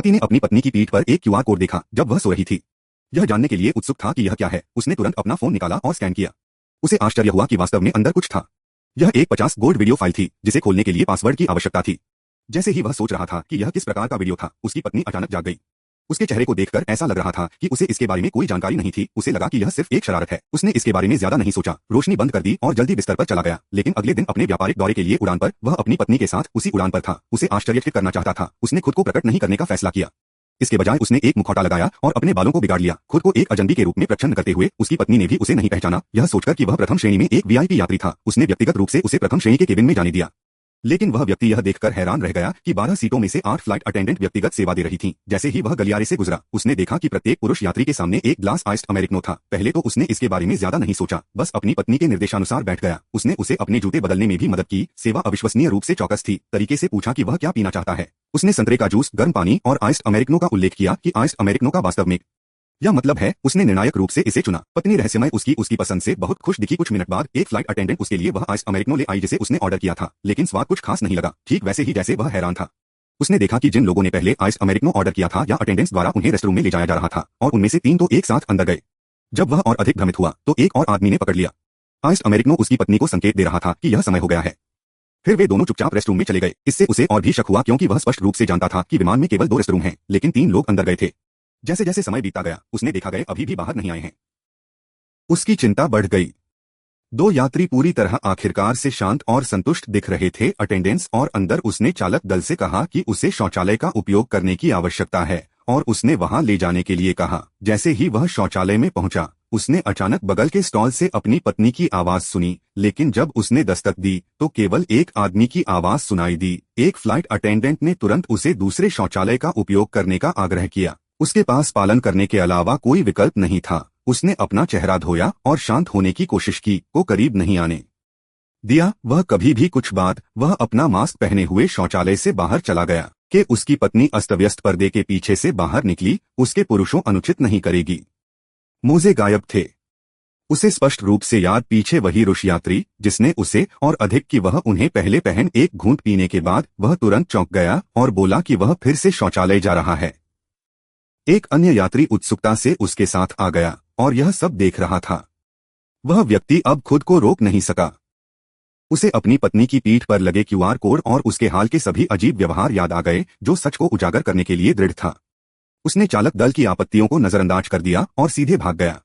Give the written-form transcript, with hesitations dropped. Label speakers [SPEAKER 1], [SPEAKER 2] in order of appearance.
[SPEAKER 1] पति ने अपनी पत्नी की पीठ पर एक क्यूआर कोड देखा जब वह सो रही थी। यह जानने के लिए उत्सुक था कि यह क्या है। उसने तुरंत अपना फोन निकाला और स्कैन किया। उसे आश्चर्य हुआ कि वास्तव में अंदर कुछ था। यह एक 50 गोल्ड वीडियो फाइल थी जिसे खोलने के लिए पासवर्ड की आवश्यकता थी। जैसे ही वह सोच रहा था कि यह किस प्रकार का वीडियो था, उसकी पत्नी अचानक जाग गई। उसके चेहरे को देखकर ऐसा लग रहा था कि उसे इसके बारे में कोई जानकारी नहीं थी। उसे लगा कि यह सिर्फ एक शरारत है। उसने इसके बारे में ज्यादा नहीं सोचा, रोशनी बंद कर दी और जल्दी बिस्तर पर चला गया। लेकिन अगले दिन अपने व्यापारिक दौरे के लिए उड़ान पर वह अपनी पत्नी के साथ उसी उड़ान पर था। उसे आश्चर्यचकित करना चाहता था। उसने खुद को प्रकट नहीं करने का फैसला किया। इसके बजाय उसने एक मुखौटा लगाया और अपने बालों को बिगाड़ लिया। खुद को एक अजनबी के रूप में प्रच्छन्न करते हुए उसकी पत्नी ने भी उसे नहीं पहचाना, यह सोचकर कि वह प्रथम श्रेणी में एक वीआईपी यात्री था। उसने व्यक्तिगत रूप से उसे प्रथम श्रेणी के केबिन में जाने दिया। लेकिन वह व्यक्ति यह देखकर हैरान रह गया कि 12 सीटों में से 8 फ्लाइट अटेंडेंट व्यक्तिगत सेवा दे रही थीं। जैसे ही वह गलियारे से गुजरा, उसने देखा कि प्रत्येक पुरुष यात्री के सामने एक ग्लास आइस्ड अमेरिकनो था। पहले तो उसने इसके बारे में ज्यादा नहीं सोचा, बस अपनी पत्नी के निर्देशानुसार बैठ गया। उसने उसे अपने जूते बदलने में भी मदद की। सेवा अविश्वसनीय रूप से चौकस थी। तरीके से पूछा कि वह क्या पीना चाहता है। उसने संतरे का जूस, गर्म पानी और आइस्ड अमेरिकनो का उल्लेख किया कि आइस्ड अमेरिकनो का वास्तव में यह मतलब है। उसने निर्णायक रूप से इसे चुना। पत्नी रहस्यमय उसकी पसंद से बहुत खुश दिखी। कुछ मिनट बाद एक फ्लाइट अटेंडेंट उसके लिए वह आइस अमेरिकनो ले आई जिसे उसने ऑर्डर किया था, लेकिन स्वाद कुछ खास नहीं लगा, ठीक वैसे ही जैसे वह हैरान था। उसने देखा कि जिन लोगों ने पहले आइस अमेरिकनो ऑर्डर किया था या अटेंडेंट्स द्वारा उन्हें रेस्टरूम में ले जाया जा रहा था, और उनमें से 3 तो एक साथ अंदर गए। जब वह और अधिक भ्रमित हुआ तो एक और आदमी ने पकड़ लिया। आइस अमेरिकनो उसकी पत्नी को संकेत दे रहा था कि यह समय हो गया है। फिर वे दोनों चुपचाप रेस्टरूम में चले गए। इससे उसे और भी शक हुआ क्योंकि वह स्पष्ट रूप से जानता था कि विमान में केवल 2 रेस्टरूम हैं, लेकिन 3 लोग अंदर गए थे। जैसे जैसे समय बीतता गया, उसने देखा गए अभी भी बाहर नहीं आए हैं। उसकी चिंता बढ़ गई। 2 यात्री पूरी तरह आखिरकार से शांत और संतुष्ट दिख रहे थे। अटेंडेंस और अंदर उसने चालक दल से कहा कि उसे शौचालय का उपयोग करने की आवश्यकता है और उसने वहां ले जाने के लिए कहा। जैसे ही वह शौचालय में पहुंचा, उसने अचानक बगल के स्टॉल से अपनी पत्नी की आवाज सुनी, लेकिन जब उसने दस्तक दी तो केवल एक आदमी की आवाज सुनाई दी। एक फ्लाइट अटेंडेंट ने तुरंत उसे दूसरे शौचालय का उपयोग करने का आग्रह किया। उसके पास पालन करने के अलावा कोई विकल्प नहीं था। उसने अपना चेहरा धोया और शांत होने की कोशिश की, को करीब नहीं आने दिया। वह कभी भी कुछ बात, वह अपना मास्क पहने हुए शौचालय से बाहर चला गया कि उसकी पत्नी अस्तव्यस्त पर्दे के पीछे से बाहर निकली। उसके पुरुषों अनुचित नहीं करेगी। मोजे गायब थे। उसे स्पष्ट रूप से याद, पीछे वही रुष यात्री जिसने उसे और अधिक कि वह उन्हें पहले पहन। एक घूंट पीने के बाद वह तुरंत चौंक गया और बोला कि वह फिर से शौचालय जा रहा है। एक अन्य यात्री उत्सुकता से उसके साथ आ गया और यह सब देख रहा था। वह व्यक्ति अब खुद को रोक नहीं सका। उसे अपनी पत्नी की पीठ पर लगे क्यूआर कोड और उसके हाल के सभी अजीब व्यवहार याद आ गए जो सच को उजागर करने के लिए दृढ़ था। उसने चालक दल की आपत्तियों को नजरअंदाज कर दिया और सीधे भाग गया।